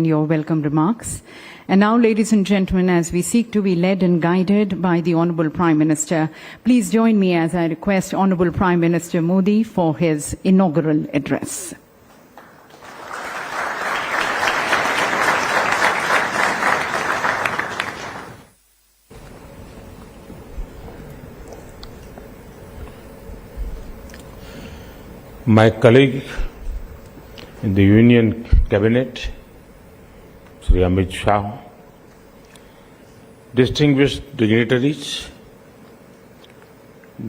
Your welcome remarks. And now, ladies and gentlemen, as we seek to be led and guided by the Honorable Prime Minister, please join me as I request Honorable Prime Minister Modi for his inaugural address. My colleague in the Union Cabinet, Shri Amit Shah, distinguished dignitaries,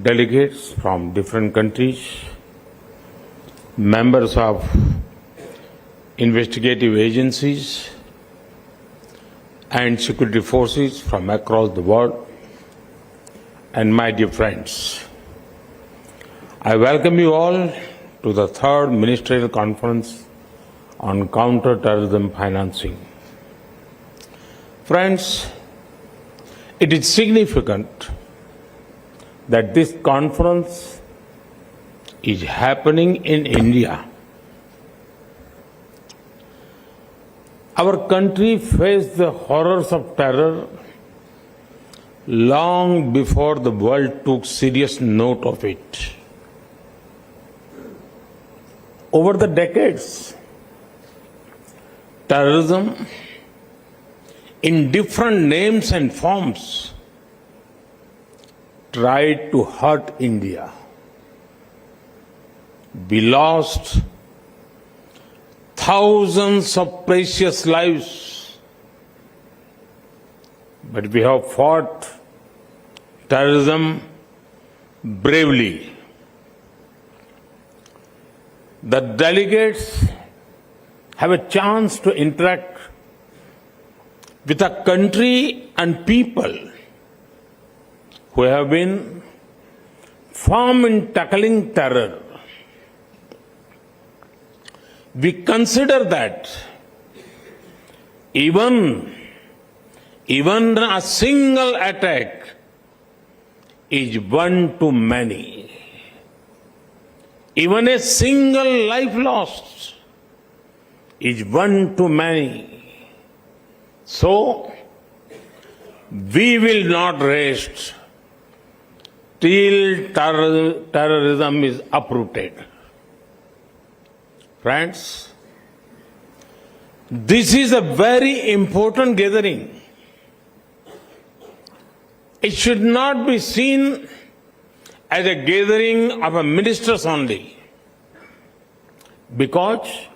delegates from different countries, members of investigative agencies and security forces from across the world, and my dear friends, I welcome you all to the third Ministerial Conference on Counter-Terrorism Financing. Friends, it is significant that this conference is happening in India. Our country faced the horrors of terror long before the world took serious note of it. Over the decades, terrorism in different names and forms tried to hurt India. We lost thousands of precious lives, but we have fought terrorism bravely. The delegates have a chance to interact with a country and people who have been firm in tackling terror. We consider that even a single attack is one too many. Even a single life lost is one too many. So, we will not rest till terrorism is uprooted. Friends, this is a very important gathering. It should not be seen as a gathering of ministers only, because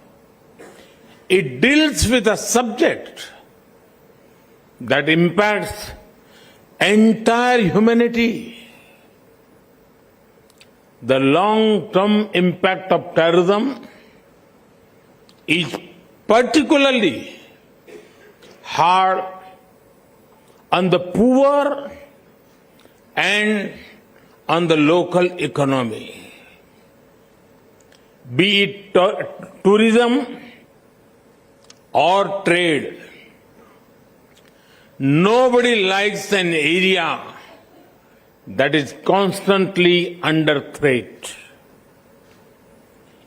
it deals with a subject that impacts entire humanity. The long-term impact of terrorism is particularly hard on the poor and on the local economy, be it tourism or trade. Nobody likes an area that is constantly under threat.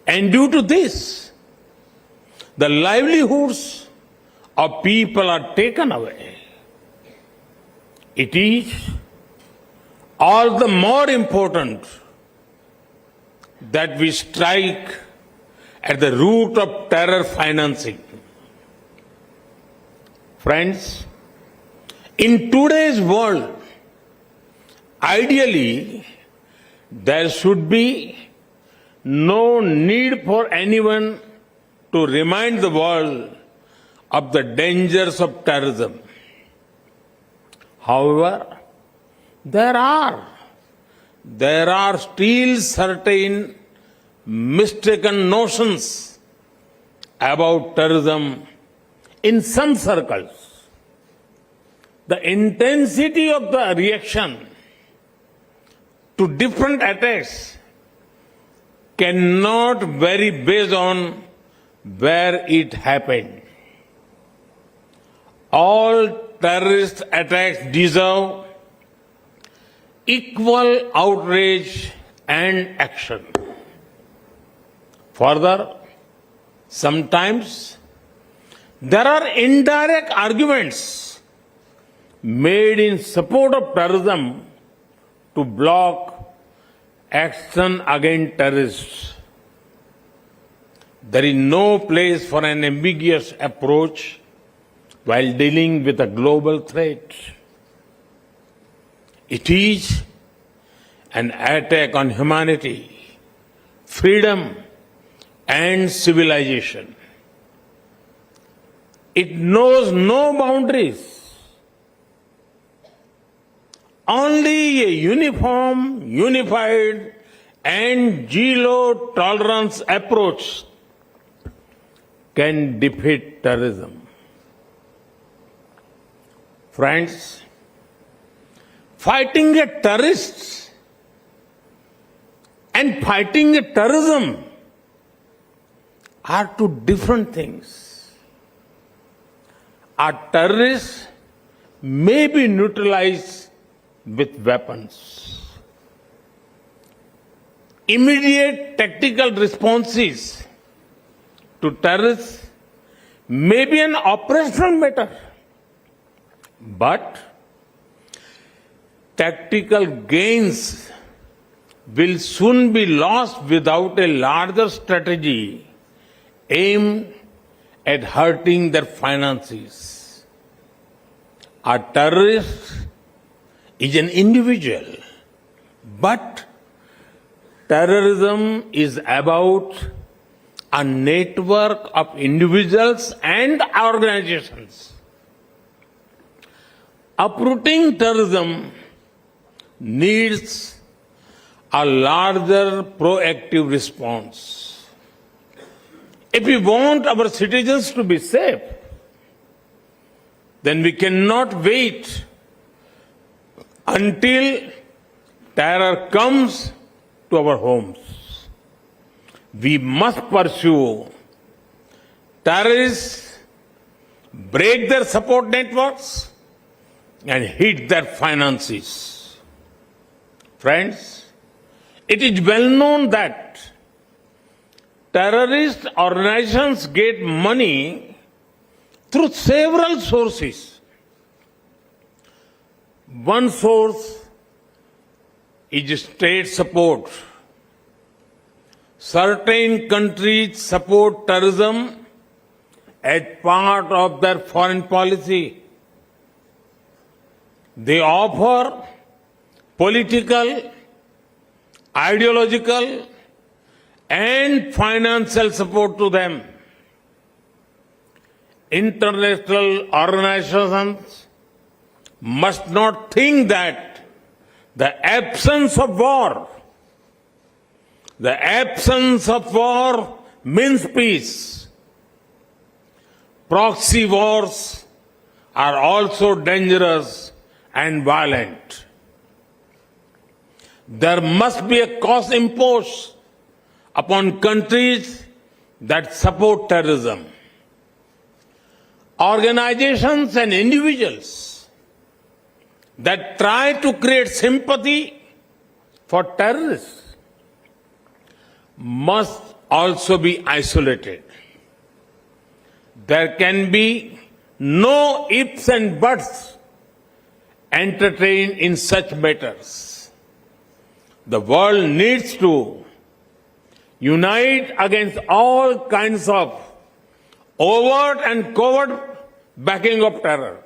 And due to this, the livelihoods of people are taken away. It is all the more important that we strike at the root of terror financing. Friends, in today's world, ideally, there should be no need for anyone to remind the world of the dangers of terrorism. However, there are still certain mistaken notions about terrorism in some circles. The intensity of the reaction to different attacks cannot vary based on where it happened. All terrorist attacks deserve equal outrage and action. Further, sometimes There are indirect arguments made in support of terrorism to block action against terrorists. There is no place for an ambiguous approach while dealing with a global threat. It is an attack on humanity, freedom, and civilization. It knows no boundaries. Only a uniform, unified, and zero tolerance approach can defeat terrorism. Friends, fighting a terrorist and fighting a terrorism are two different things. A terrorist may be neutralized with weapons. Immediate tactical responses to terrorists may be an operational matter, but tactical gains will soon be lost without a larger strategy aimed at hurting their finances. A terrorist is an individual, but terrorism is about a network of individuals and organizations. Uprooting terrorism needs a larger proactive response. If we want our citizens to be safe, then we cannot wait until terror comes to our homes. We must pursue terrorists, break their support networks, and hit their finances. Friends, it is well known that terrorist organizations get money through several sources. One source is state support. Certain countries support terrorism as part of their foreign policy. They offer political, ideological, and financial support to them. International organizations must not think that the absence of war means peace. Proxy wars are also dangerous and violent. There must be a cost imposed upon countries that support terrorism. Organizations and individuals that try to create sympathy for terrorists must also be isolated. There can be no ifs and buts entertained in such matters. The world needs to unite against all kinds of overt and covert backing of terror.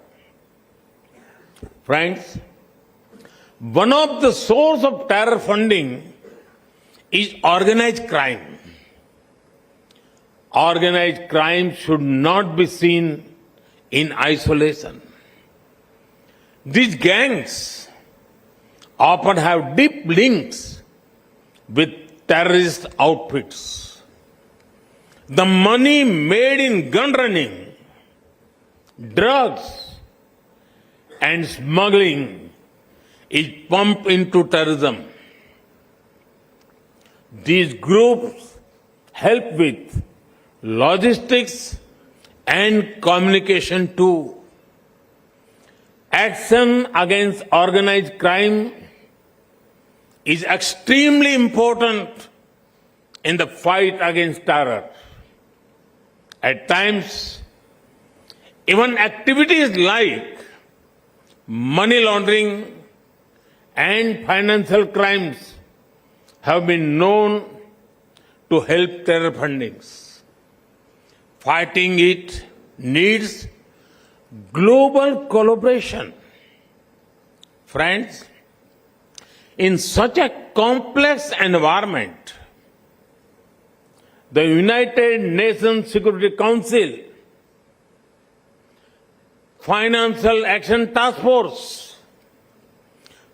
Friends, one of the sources of terror funding is organized crime. Organized crime should not be seen in isolation. These gangs often have deep links with terrorist outfits. The money made in gun running, drugs, and smuggling is pumped into terrorism. These groups help with logistics and communication too. Action against organized crime is extremely important in the fight against terror. At times, Even activities like money laundering and financial crimes have been known to help terror fundings. Fighting it needs global collaboration. Friends, in such a complex environment, the United Nations Security Council, Financial Action Task Force,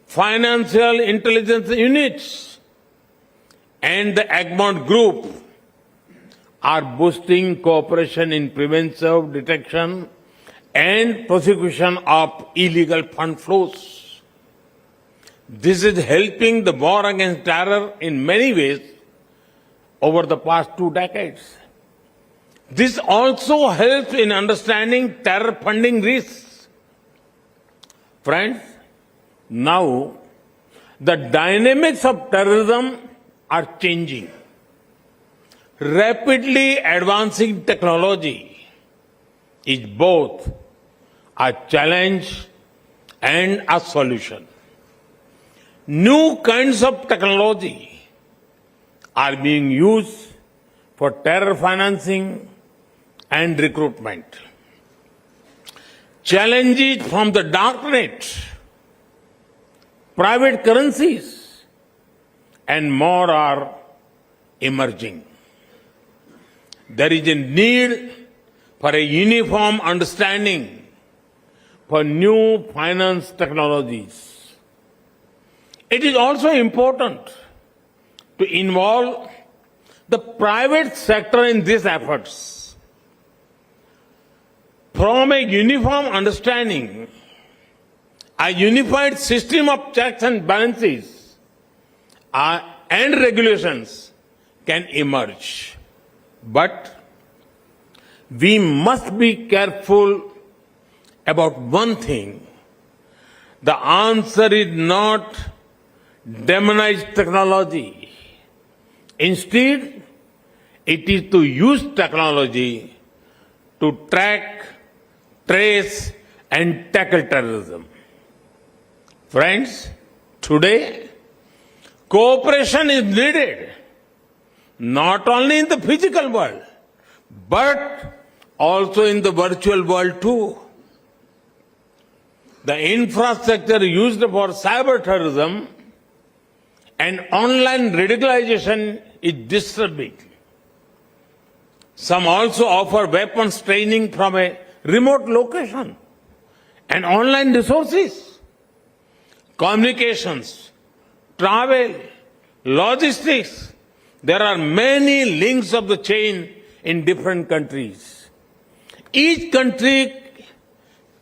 Financial Intelligence Units, and the Egmont Group are boosting cooperation in preventive detection and prosecution of illegal fund flows. This is helping the war against terror in many ways over the past 2 decades. This also helps in understanding terror funding risks. Friends, now the dynamics of terrorism are changing. Rapidly advancing technology is both a challenge and a solution. New kinds of technology are being used for terror financing and recruitment. Challenges from the darknet, private currencies, and more are emerging. There is a need for a uniform understanding for new finance technologies. It is also important to involve the private sector in these efforts. From a uniform understanding, a unified system of checks and balances and regulations can emerge. But we must be careful about one thing. The answer is not demonize technology. Instead, it is to use technology to track, trace, and tackle terrorism. Friends, today, cooperation is needed, not only in the physical world, but also in the virtual world too. The infrastructure used for cyber terrorism and online radicalization is disturbing. Some also offer weapons training from a remote location and online resources, communications, travel, logistics. There are many links of the chain in different countries. Each country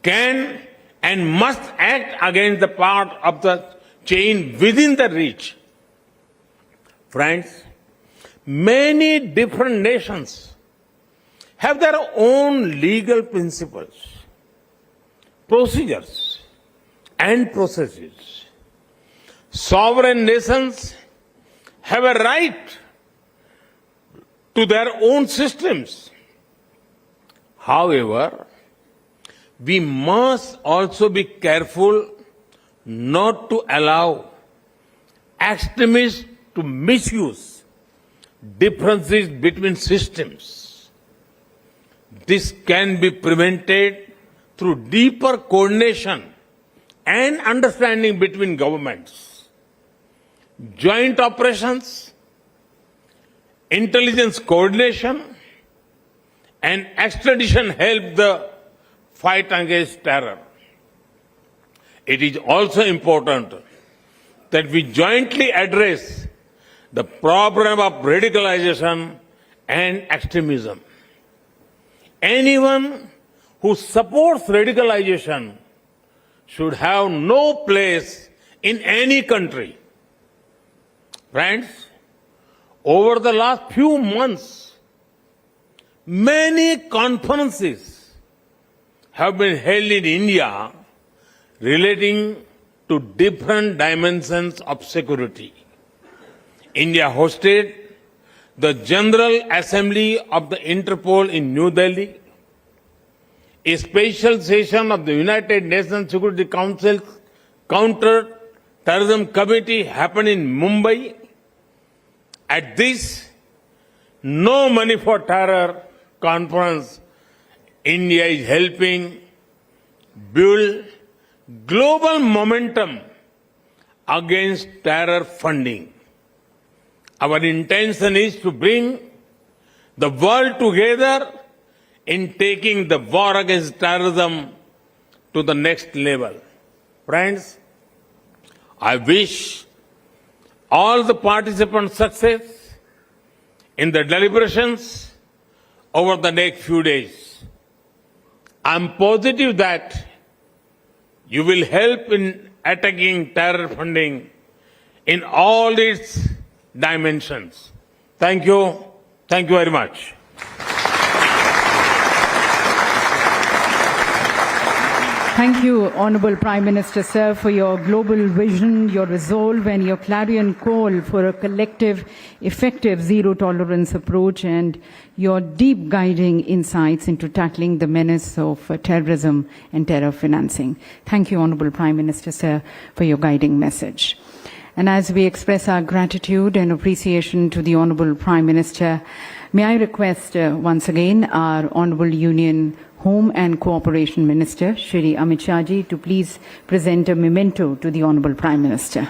can and must act against the part of the chain within the reach. Friends, many different nations have their own legal principles, procedures, and processes. Sovereign nations have a right to their own systems. However, we must also be careful not to allow extremists to misuse differences between systems. This can be prevented through deeper coordination and understanding between governments. Joint operations, intelligence coordination, and extradition help the fight against terror. It is also important that we jointly address the problem of radicalization and extremism. Anyone who supports radicalization should have no place in any country. Friends, over the last few months, many conferences have been held in India relating to different dimensions of security. India hosted the General Assembly of the Interpol in New Delhi. a special session of the United Nations Security Council Counter-Terrorism Committee happened in Mumbai. At this No Money for Terror conference, India is helping build global momentum against terror funding. Our intention is to bring the world together in taking the war against terrorism to the next level. Friends, I wish all the participants success in the deliberations over the next few days. I'm positive that you will help in attacking terror funding in all its dimensions. Thank you. Thank you very much. Thank you, Honorable Prime Minister, sir, for your global vision, your resolve and your clarion call for a collective, effective zero-tolerance approach and your deep guiding insights into tackling the menace of terrorism and terror financing. Thank you, Honorable Prime Minister, sir, for your guiding message. And as we express our gratitude and appreciation to the Honorable Prime Minister, may I request once again our Honorable Union Home and Cooperation Minister, Shri Amit Shah ji, to please present a memento to the Honorable Prime Minister.